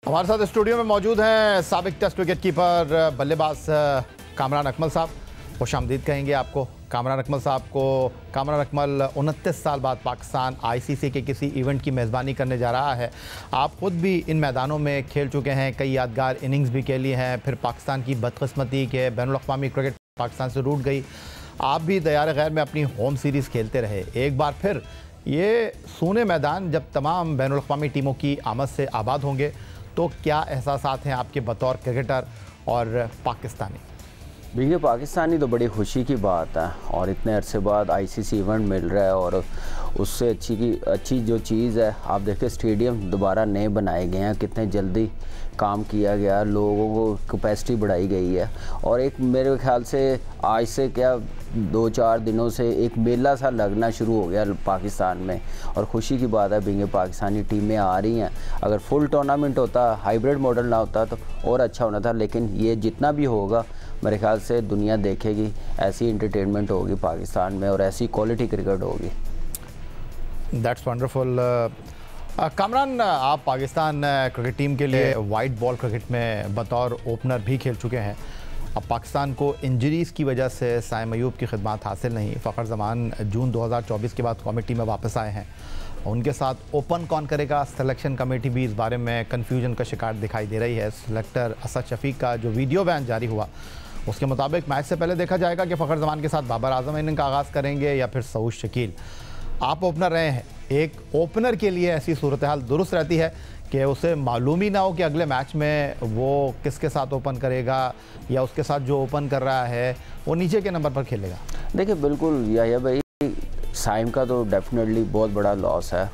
हमारे साथ स्टूडियो में मौजूद हैं साबिक टेस्ट विकेट कीपर बल्लेबाज कामरान अकमल साहब। खुशामदीद कहेंगे आपको। कामरान अकमल साहब को कामरान अकमल 29 साल बाद पाकिस्तान आईसीसी के किसी इवेंट की मेज़बानी करने जा रहा है। आप ख़ुद भी इन मैदानों में खेल चुके हैं, कई यादगार इनिंग्स भी खेली हैं। फिर पाकिस्तान की बदकिस्मती के बैनुल-अक़वामी क्रिकेट पाकिस्तान से रूठ गई। आप भी दयार गैर में अपनी होम सीरीज़ खेलते रहे। एक बार फिर ये सूने मैदान जब तमाम बैनुल-अक़वामी टीमों की आमद से आबाद होंगे तो क्या एहसासात हैं आपके बतौर क्रिकेटर और पाकिस्तानी? देखिए, पाकिस्तानी तो बड़ी खुशी की बात है और इतने अरसे बाद आईसीसी इवेंट मिल रहा है और उससे अच्छी जो चीज़ है, आप देखिए स्टेडियम दोबारा नए बनाए गए हैं, कितने जल्दी काम किया गया, लोगों को कैपेसिटी बढ़ाई गई है और एक मेरे ख्याल से आज से क्या 2-4 दिनों से एक मेला सा लगना शुरू हो गया पाकिस्तान में और ख़ुशी की बात है बिंगे पाकिस्तानी टीमें आ रही हैं। अगर फुल टूर्नामेंट होता, हाइब्रिड मॉडल ना होता तो और अच्छा होना था, लेकिन ये जितना भी होगा मेरे ख्याल से दुनिया देखेगी, ऐसी इंटरटेनमेंट होगी पाकिस्तान में और ऐसी क्वालिटी क्रिकेट होगी। That's wonderful. कामरान, आप पाकिस्तान क्रिकेट टीम के लिए वाइट बॉल क्रिकेट में बतौर ओपनर भी खेल चुके हैं। अब पाकिस्तान को इंजरीज़ की वजह से साइम अयूब की खिदमत हासिल नहीं। फ़खर जमान जून 2024 के बाद कमेटी में वापस आए हैं। उनके साथ ओपन कौन करेगा, सिलेक्शन कमेटी भी इस बारे में कन्फ्यूजन का शिकार दिखाई दे रही है। सिलेक्टर असद शफीक का जो वीडियो बयान जारी हुआ उसके मुताबिक मैच से पहले देखा जाएगा कि फ़खर जमान के साथ बाबर आजम इनिंग का आगाज़ करेंगे या फिर सऊद शकील। आप ओपनर रहे हैं, एक ओपनर के लिए ऐसी सूरत हाल दुरुस्त रहती है कि उसे मालूम ही ना हो कि अगले मैच में वो किसके साथ ओपन करेगा या उसके साथ जो ओपन कर रहा है वो नीचे के नंबर पर खेलेगा? देखिए, बिल्कुल याहिया भाई, साइम का तो डेफिनेटली बहुत बड़ा लॉस है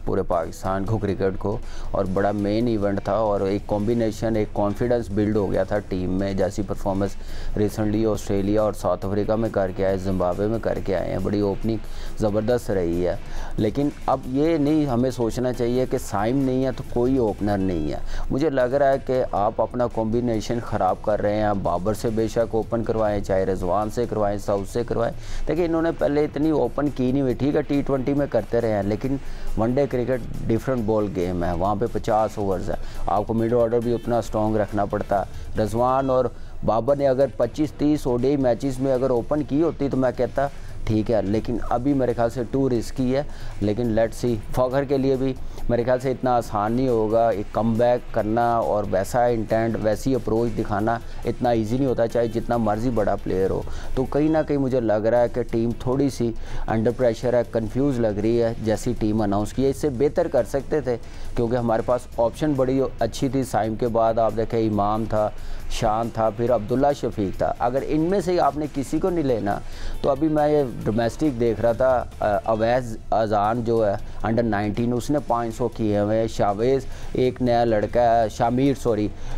पूरे पाकिस्तान को, क्रिकेट को, और बड़ा मेन इवेंट था और एक कॉम्बिनेशन, एक कॉन्फिडेंस बिल्ड हो गया था टीम में। जैसी परफॉर्मेंस रिसेंटली ऑस्ट्रेलिया और साउथ अफ्रीका में करके आए, जिम्बाब्वे में करके आए हैं, बड़ी ओपनिंग ज़बरदस्त रही है। लेकिन अब ये नहीं हमें सोचना चाहिए कि साइम नहीं है तो कोई ओपनर नहीं है। मुझे लग रहा है कि आप अपना कॉम्बिनेशन ख़राब कर रहे हैं। बाबर से बेशक ओपन करवाएं, चाहे रिजवान से करवाएं, साउथ से करवाएं। देखिए, इन्होंने पहले इतनी ओपन की नहीं हुई, ठीक है T20 में करते रहे हैं, लेकिन one day cricket different ball game है, वहाँ पे 50 ओवर्स है, आपको मिड ऑर्डर भी उतना स्ट्रॉन्ग रखना पड़ता है। रिजवान और बाबर ने अगर 25-30 ओडीआई मैचेस में अगर ओपन की होती तो मैं कहता ठीक है, लेकिन अभी मेरे ख्याल से टू रिस्की है। लेकिन लेट्स सी, फ़खर के लिए भी मेरे ख्याल से इतना आसान नहीं होगा। एक कमबैक करना और वैसा इंटेंट, वैसी अप्रोच दिखाना इतना इजी नहीं होता, चाहे जितना मर्जी बड़ा प्लेयर हो। तो कहीं ना कहीं मुझे लग रहा है कि टीम थोड़ी सी अंडर प्रेशर है, कंफ्यूज लग रही है। जैसी टीम अनाउंस की है, इससे बेहतर कर सकते थे क्योंकि हमारे पास ऑप्शन बड़ी अच्छी थी। साइम के बाद आप देखें इमाम था, शान था, फिर अब्दुल्ला शफीक था। अगर इनमें से आपने किसी को नहीं लेना तो अभी मैं ये डोमेस्टिक देख रहा था, अवैज़ अजान जो है अंडर 19, उसने 500 किए हुए हैं। शावेज़ एक नया लड़का है, शामिर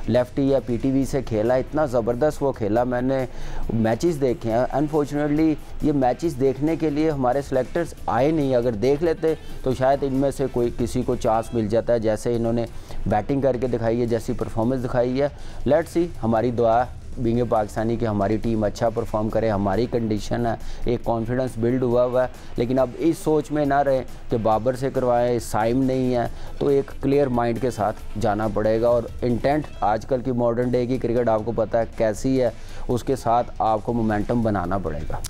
लेफ्टी है, पीटीवी से खेला, इतना ज़बरदस्त वो खेला। मैंने मैचेस देखे हैं। अनफॉर्चुनेटली ये मैचेस देखने के लिए हमारे सेलेक्टर्स आए नहीं। अगर देख लेते तो शायद इनमें से कोई किसी को चांस मिल जाता है, जैसे इन्होंने बैटिंग करके दिखाई है, जैसी परफॉर्मेंस दिखाई है। लेट्स सी, हमारी दुआ बिंगे पाकिस्तानी की हमारी टीम अच्छा परफॉर्म करे, हमारी कंडीशन है, एक कॉन्फिडेंस बिल्ड हुआ है। लेकिन अब इस सोच में ना रहे कि बाबर से करवाएं, साइम नहीं है, तो एक क्लियर माइंड के साथ जाना पड़ेगा। और इंटेंट आजकल की मॉडर्न डे की क्रिकेट आपको पता है कैसी है, उसके साथ आपको मोमेंटम बनाना पड़ेगा।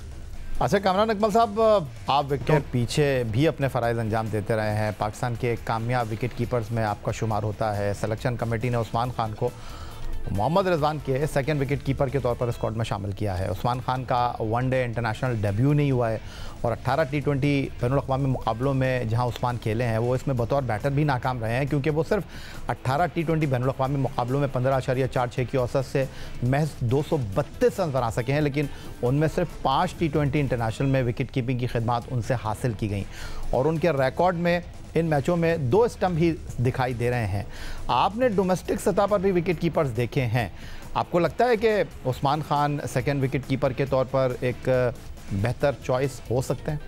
अच्छा कामरान अकमल साहब, आप विकेट पीछे भी अपने फ़राइज़ अंजाम देते रहे हैं। पाकिस्तान के कामयाब विकेट कीपर्स में आपका शुमार होता है। सिलेक्शन कमेटी ने उस्मान खान को मोहम्मद रिजवान के सेकंड विकेट कीपर के तौर पर स्क्वाड में शामिल किया है। उस्मान खान का वनडे इंटरनेशनल डेब्यू नहीं हुआ है और 18 T20 बैनुल-अक़वामी मुकाबलों में जहां उस्मान खेले हैं वो इसमें बतौर बैटर भी नाकाम रहे हैं, क्योंकि वो सिर्फ 18 T20 बैनुल-अक़वामी मुकाबलों में 15.46 की औसत से महज 232 रन बना सके हैं। लेकिन उनमें सिर्फ 5 T20 इंटरनेशनल में विकेट कीपिंग की खिदमत उनसे हासिल की गई और उनके रिकॉर्ड में इन मैचों में 2 स्टंप ही दिखाई दे रहे हैं। आपने डोमेस्टिक सतह पर भी विकेट कीपर्स देखे हैं, आपको लगता है कि Usman Khan second wicket keeper के तौर पर एक बेहतर चॉइस हो सकते हैं?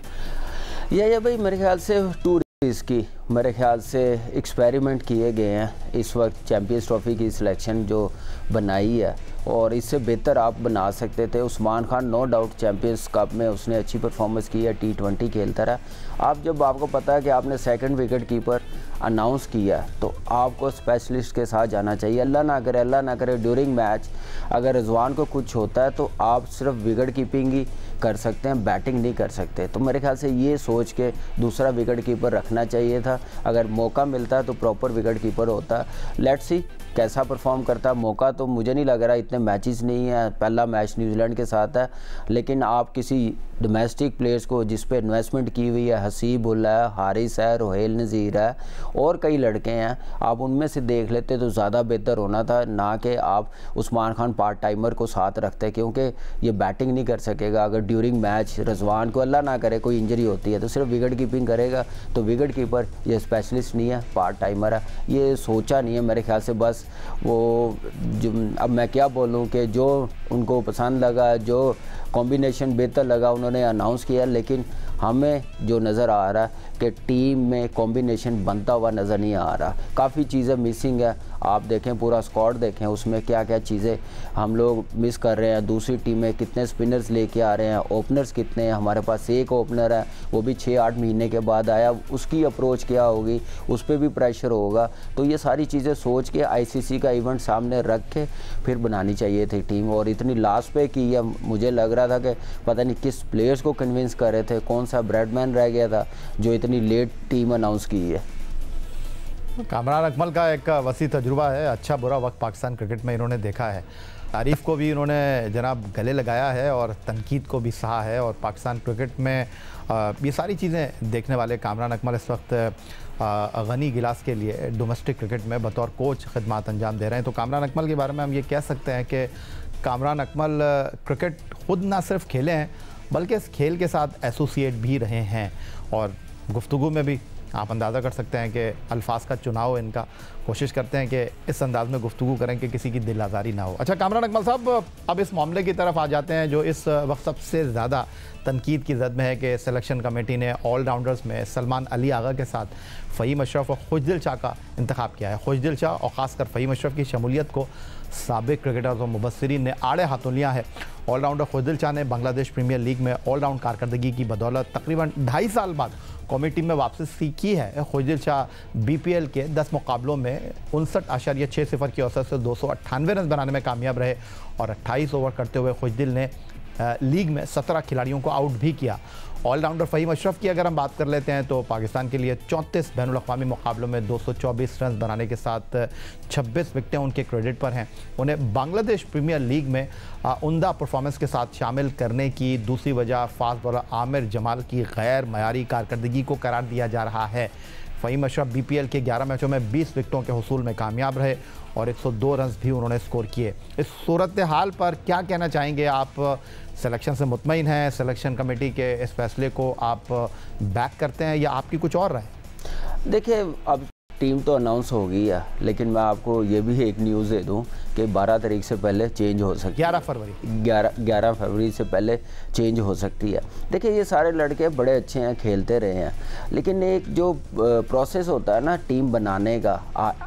या भाई, मेरे ख्याल से टू इसकी मेरे ख्याल से एक्सपेरिमेंट किए गए हैं। इस वक्त चैम्पियंस ट्रॉफी की सिलेक्शन जो बनाई है और इससे बेहतर आप बना सकते थे। Usman Khan no doubt champions cup में उसने अच्छी परफॉर्मेंस की है, T20 खेलता रहा। आप जब आपको पता है कि आपने सेकंड विकेट कीपर अनाउंस किया तो आपको स्पेशलिस्ट के साथ जाना चाहिए। अल्लाह ना करे ड्यूरिंग मैच अगर रिजवान को कुछ होता है तो आप सिर्फ विकेट कीपिंग ही कर सकते हैं, बैटिंग नहीं कर सकते। तो मेरे ख्याल से ये सोच के दूसरा विकेट कीपर रखना चाहिए था। अगर मौका मिलता है तो प्रॉपर विकेट कीपर होता। लेट्स सी कैसा परफॉर्म करता है। मौका तो मुझे नहीं लग रहा, इतने मैचेस नहीं है, पहला मैच न्यूजीलैंड के साथ है, लेकिन आप किसी डोमेस्टिक प्लेयर्स को जिस पे इन्वेस्टमेंट की हुई है, हसीब उल है, हारिस है, रोहेल नज़ीर है और कई लड़के हैं, आप उनमें से देख लेते तो ज़्यादा बेहतर होना था, ना कि आप उस्मान खान पार्ट टाइमर को साथ रखते, क्योंकि ये बैटिंग नहीं कर सकेगा। अगर ड्यूरिंग मैच रिजवान को अल्लाह ना करे कोई इंजरी होती है तो सिर्फ विकेट कीपिंग करेगा, तो विकेट कीपर ये स्पेशलिस्ट नहीं है, पार्ट टाइमर है। ये सोचा नहीं है मेरे ख्याल से, बस वो जो अब मैं क्या बोलूँ कि जो उनको पसंद लगा, जो कॉम्बिनेशन बेहतर लगा उन्होंने अनाउंस किया, लेकिन हमें जो नज़र आ रहा है कि टीम में कॉम्बिनेशन बनता हुआ नज़र नहीं आ रहा। काफ़ी चीज़ें मिसिंग है। आप देखें पूरा स्क्वाड देखें, उसमें क्या क्या चीज़ें हम लोग मिस कर रहे हैं। दूसरी टीम में कितने स्पिनर्स लेके आ रहे हैं, ओपनर्स कितने हैं, हमारे पास एक ओपनर है वो भी 6-8 महीने के बाद आया, उसकी अप्रोच क्या होगी, उस पर भी प्रेशर होगा। तो ये सारी चीज़ें सोच के ICC का इवेंट सामने रख के फिर बनानी चाहिए थी टीम, और इतनी लास्ट पे की है। मुझे लग रहा था कि पता नहीं किस प्लेयर्स को कन्विंस कर रहे थे, कौन सा ब्रैडमैन रह गया था जो इतनी लेट टीम अनाउंस की है। कामरान अकमल का एक वसी तजुर्बा है, अच्छा बुरा वक्त पाकिस्तान क्रिकेट में इन्होंने देखा है। तारीफ़ को भी इन्होंने जनाब गले लगाया है और तनकीद को भी सहा है, और पाकिस्तान क्रिकेट में ये सारी चीज़ें देखने वाले कामरान अकमल इस वक्त गनी गिलास के लिए डोमेस्टिक क्रिकेट में बतौर कोच खिदमत अंजाम दे रहे हैं। तो कामरान अकमल के बारे में हम ये कह सकते हैं कि कामरान अकमल क्रिकेट खुद ना सिर्फ खेले हैं बल्कि इस खेल के साथ एसोसिएट भी रहे हैं, और गुफ्तगू में भी आप अंदाज़ा कर सकते हैं कि अल्फाज का चुनाव इनका कोशिश करते हैं कि इस अंदाज में गुफ्तगू करें कि किसी की दिल आज़ारी ना हो। अच्छा कामरान अकमल साहब, अब इस मामले की तरफ आ जाते हैं जो इस वक्त सबसे ज़्यादा तनकीद की जद में है कि सिलेक्शन कमेटी ने ऑलराउंडर्स में सलमान अली आगा के साथ फ़हीम अशरफ और खुशदिल शाह का इंतखाब किया है। खुशदिल शाह और ख़ासकर फ़हीम अशरफ की शमूलियत को साबिक क्रिकेटर्स और मुबस्सिरीन ने आड़े हाथों लिया है। ऑलराउंडर खुशदिल शाह ने बांग्लादेश प्रीमियर लीग में ऑलराउंड कारकर्दगी की बदौलत तकरीबन 2.5 साल बाद कौमी टीम में वापसी की है। खुशदिल शाह BPL के 10 मुकाबलों में 59.60 की औसत से 298 रन बनाने में कामयाब रहे, और 28 ओवर करते हुए खुशदिल ने लीग में 17 खिलाड़ियों को आउट भी किया। ऑलराउंडर फ़हीम अशरफ की अगर हम बात कर लेते हैं तो पाकिस्तान के लिए 34 बैनुल अक़वामी मुकाबलों में 224 रन बनाने के साथ 26 विकेटें उनके क्रेडिट पर हैं। उन्हें बांग्लादेश प्रीमियर लीग में उम्दा परफॉर्मेंस के साथ शामिल करने की दूसरी वजह फास्ट बॉलर आमिर जमाल की गैर मयारी कारकर्दगी को करार दिया जा रहा है। फ़हीम अशरफ BPL के 11 मैचों में 20 विकेटों के हुसूल में कामयाब रहे और 102 रन भी उन्होंने स्कोर किए। इस सूरत हाल पर क्या कहना चाहेंगे आप? सिलेक्शन से मुतमईन हैं? सिलेक्शन कमेटी के इस फैसले को आप बैक करते हैं या आपकी कुछ और राय? देखिए, अब टीम तो अनाउंस हो गई है, लेकिन मैं आपको ये भी एक न्यूज़ दे दूं कि 12 तारीख से पहले चेंज हो सकती है। 11 फरवरी से पहले चेंज हो सकती है। देखिए, ये सारे लड़के बड़े अच्छे हैं, खेलते रहे हैं, लेकिन एक जो प्रोसेस होता है ना टीम बनाने का,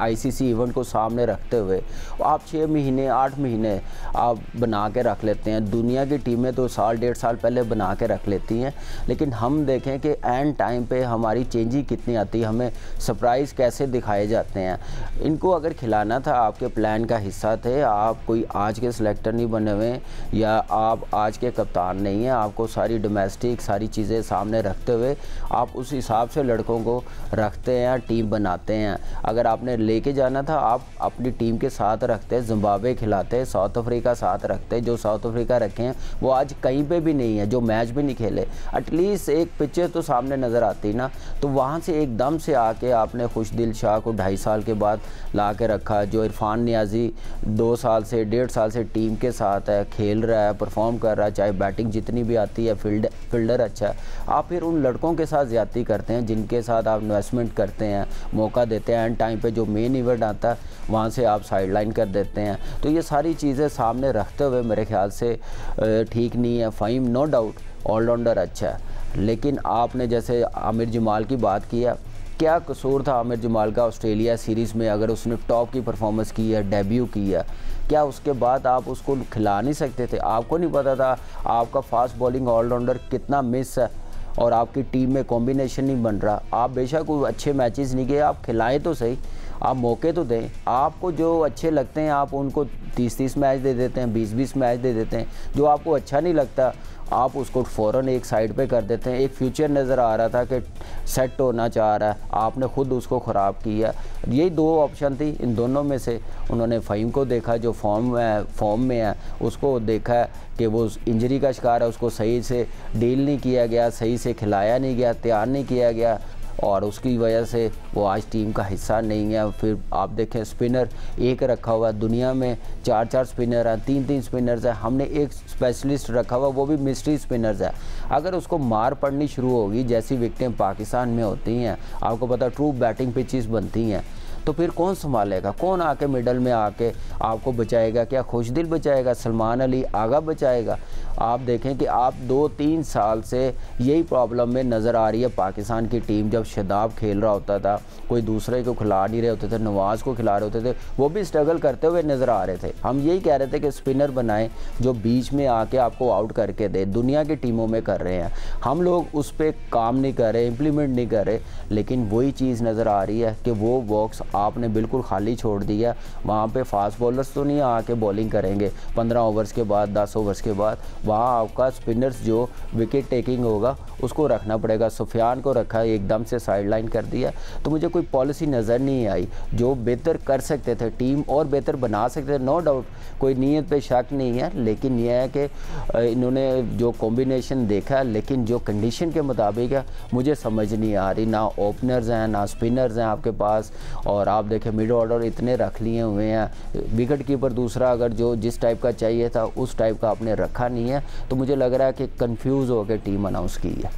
ICC इवेंट को सामने रखते हुए आप 6 महीने 8 महीने आप बना के रख लेते हैं। दुनिया की टीमें तो साल 1.5 साल पहले बना के रख लेती हैं, लेकिन हम देखें कि एंड टाइम पे हमारी चेंजिंग कितनी आती है, हमें सरप्राइज़ कैसे दिखाए जाते हैं। इनको अगर खिलाना था, आपके प्लान का हिस्सा थे, आप कोई आज के सिलेक्टर नहीं बने हुए या आप आज के कप्तान नहीं हैं। आपको सारी डोमेस्टिक सारी चीज़ें सामने रखते हुए आप उस हिसाब से लड़कों को रखते हैं, टीम बनाते हैं। अगर आपने लेके जाना था, आप अपनी टीम के साथ रखते, जिम्बाब्वे खिलाते, साउथ अफ्रीका साथ रखते। जो साउथ अफ्रीका रखे हैं वो आज कहीं पे भी नहीं है, जो मैच भी नहीं खेले। एटलीस्ट एक पिक्चर तो सामने नज़र आती ना, तो वहाँ से एकदम से आके आपने खुशदिल शाह को 2.5 साल के बाद ला के रखा। जो इरफान नियाजी 2 साल से 1.5 साल से टीम के साथ है, खेल रहा है, परफॉर्म कर रहा है, चाहे बैटिंग जितनी भी आती है, फील्डर अच्छा है। आप फिर उन लड़कों के साथ ज़्यादती करते हैं जिनके साथ आप इन्वेस्टमेंट करते हैं, मौका देते हैं। एंड टाइम पे जो मेन इवेंट आता है वहाँ से आप साइडलाइन कर देते हैं। तो ये सारी चीज़ें सामने रखते हुए मेरे ख्याल से ठीक नहीं है। फ़हीम नो डाउट ऑलराउंडर अच्छा है, लेकिन आपने जैसे आमिर जमाल की बात की है, क्या कसूर था आमिर जमाल का ऑस्ट्रेलिया सीरीज़ में? अगर उसने टॉप की परफॉर्मेंस की है, डेब्यू की है, क्या उसके बाद आप उसको खिला नहीं सकते थे? आपको नहीं पता था आपका फास्ट बॉलिंग ऑलराउंडर कितना मिस है और आपकी टीम में कॉम्बिनेशन नहीं बन रहा? आप बेशक अच्छे मैचेस नहीं किए, आप खिलाएं तो सही, आप मौके तो दें। आपको जो अच्छे लगते हैं आप उनको 30-30 मैच दे देते हैं, 20-20 मैच दे देते हैं। जो आपको अच्छा नहीं लगता आप उसको फ़ौरन एक साइड पे कर देते हैं। एक फ्यूचर नज़र आ रहा था कि सेट होना चाह रहा है, आपने ख़ुद उसको ख़राब किया। यही दो ऑप्शन थी, इन दोनों में से उन्होंने फ़हीम को देखा जो फॉर्म में है, उसको देखा कि वो इंजरी का शिकार है, उसको सही से डील नहीं किया गया, सही से खिलाया नहीं गया, तैयार नहीं किया गया और उसकी वजह से वो आज टीम का हिस्सा नहीं है। फिर आप देखें स्पिनर एक रखा हुआ, दुनिया में 4-4 स्पिनर हैं, 3-3 स्पिनर्स हैं, हमने एक स्पेशलिस्ट रखा हुआ, वो भी मिस्ट्री स्पिनर्स है। अगर उसको मार पड़नी शुरू होगी जैसी विकेटें पाकिस्तान में होती हैं, आपको पता ट्रू बैटिंग पिचेस बनती हैं, तो फिर कौन संभालेगा? कौन आके मिडल में आके आपको बचाएगा? क्या खुशदिल बचाएगा? सलमान अली आगा बचाएगा? आप देखें कि आप 2-3 साल से यही प्रॉब्लम में नज़र आ रही है पाकिस्तान की टीम। जब शादाब खेल रहा होता था, कोई दूसरे को खिला नहीं रहे होते थे, नवाज़ को खिला रहे होते थे, वो भी स्ट्रगल करते हुए नज़र आ रहे थे। हम यही कह रहे थे कि स्पिनर बनाएं जो बीच में आके आपको आउट करके दे। दुनिया की टीमों में कर रहे हैं, हम लोग उस पर काम नहीं कर रहे, इम्प्लीमेंट नहीं कर रहे, लेकिन वही चीज़ नज़र आ रही है कि वो बॉक्स आपने बिल्कुल खाली छोड़ दिया। वहाँ पे फास्ट बॉलर्स तो नहीं आके बॉलिंग करेंगे 15 ओवर्स के बाद, 10 ओवर्स के बाद। वहाँ आपका स्पिनर्स जो विकेट टेकिंग होगा उसको रखना पड़ेगा। सुफियान को रखा, एकदम से साइडलाइन कर दिया। तो मुझे कोई पॉलिसी नज़र नहीं आई जो बेहतर कर सकते थे, टीम और बेहतर बना सकते थे। नो डाउट कोई नीयत पे शक नहीं है, लेकिन यह है कि इन्होंने जो कॉम्बिनेशन देखा, लेकिन जो कंडीशन के मुताबिक है मुझे समझ नहीं आ रही। ना ओपनर्स हैं ना स्पिनर्स हैं आपके पास, और आप देखें मिड ऑर्डर इतने रख लिए हुए हैं। विकेट कीपर दूसरा अगर जो जिस टाइप का चाहिए था उस टाइप का आपने रखा नहीं है। तो मुझे लग रहा है कि कंफ्यूज होकर टीम अनाउंस की है।